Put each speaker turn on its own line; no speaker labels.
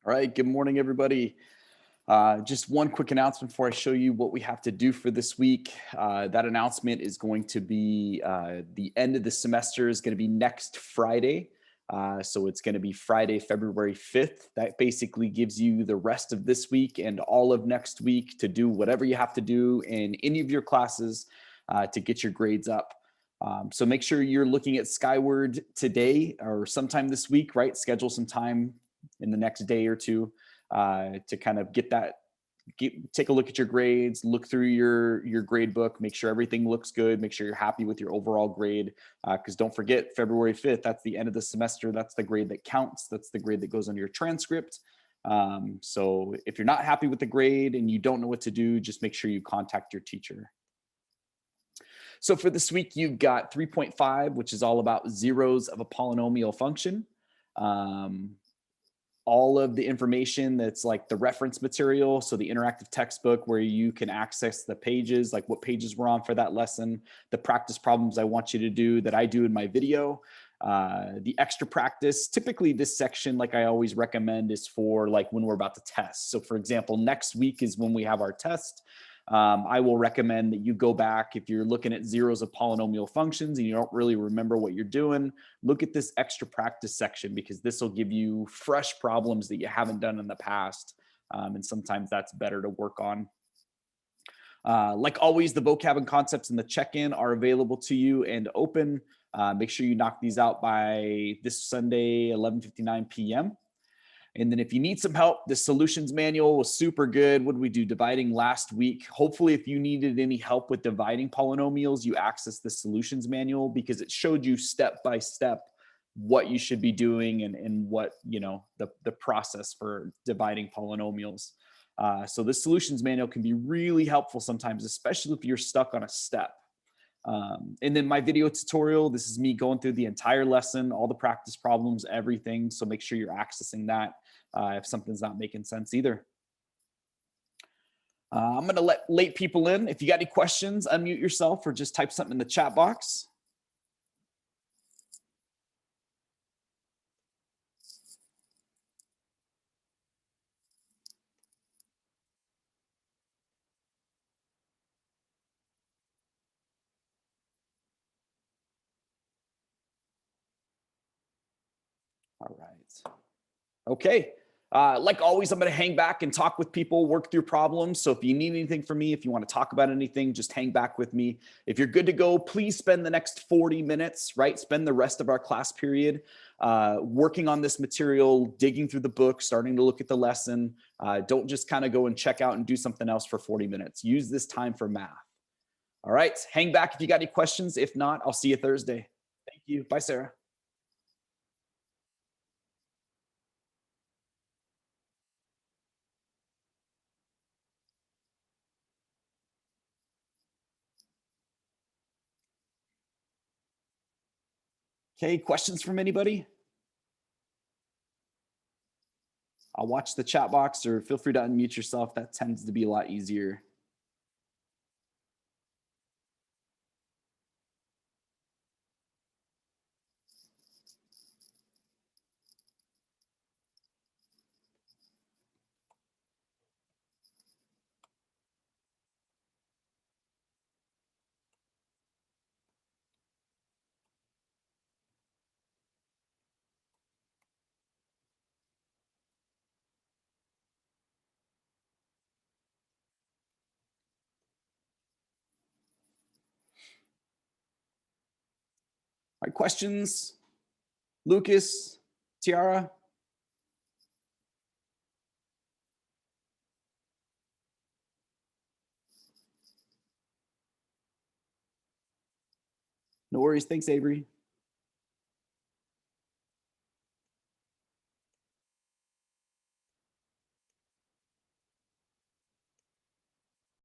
All right, good morning, everybody. Just one quick announcement before I show you what we have to do for this week. That announcement is going to be the end of the semester is going to be next Friday. So it's going to be Friday, February 5th. That basically gives you the rest of this week and all of next week to do whatever you have to do in any of your classes to get your grades up. So make sure you're looking at Skyward today or sometime this week, right? Schedule some time in the next day or two to kind of take a look at your grades, look through your grade book, make sure everything looks good, make sure you're happy with your overall grade. Because don't forget, February 5th, that's the end of the semester. That's the grade that counts. That's the grade that goes on your transcript. So if you're not happy with the grade and you don't know what to do, just make sure you contact your teacher. So for this week, you've got 3.5, which is all about zeros of a polynomial function. All of the information that's like the reference material, so the interactive textbook where you can access the pages, like what pages we're on for that lesson, the practice problems I want you to do that I do in my video, the extra practice. Typically this section, like I always recommend, is for like when we're about to test. So for example, next week is when we have our test. I will recommend that you go back if you're looking at zeros of polynomial functions and you don't really remember what you're doing. Look at this extra practice section because this will give you fresh problems that you haven't done in the past. And sometimes that's better to work on. Like always, the vocab and concepts in the check-in are available to you and open. Make sure you knock these out by this Sunday, 11:59 p.m. And then if you need some help, the solutions manual was super good. What did we do? Dividing last week. Hopefully, if you needed any help with dividing polynomials, you access the solutions manual because it showed you step by step what you should be doing and what, the process for dividing polynomials. So the solutions manual can be really helpful sometimes, especially if you're stuck on a step. And then my video tutorial, this is me going through the entire lesson, all the practice problems, everything. So make sure you're accessing that if something's not making sense either. I'm going to let late people in. If you got any questions, unmute yourself or just type something in the chat box. All right. Okay. Like always, I'm going to hang back and talk with people, work through problems. So if you need anything from me, if you want to talk about anything, just hang back with me. If you're good to go, please spend the next 40 minutes, right? Spend the rest of our class period working on this material, digging through the book, starting to look at the lesson. Don't just kind of go and check out and do something else for 40 minutes. Use this time for math. All right. Hang back if you got any questions. If not, I'll see you Thursday. Thank you. Bye, Sarah. Okay. Questions from anybody? I'll watch the chat box or feel free to unmute yourself. That tends to be a lot easier. All right, questions? Lucas, Tiara? No worries. Thanks, Avery.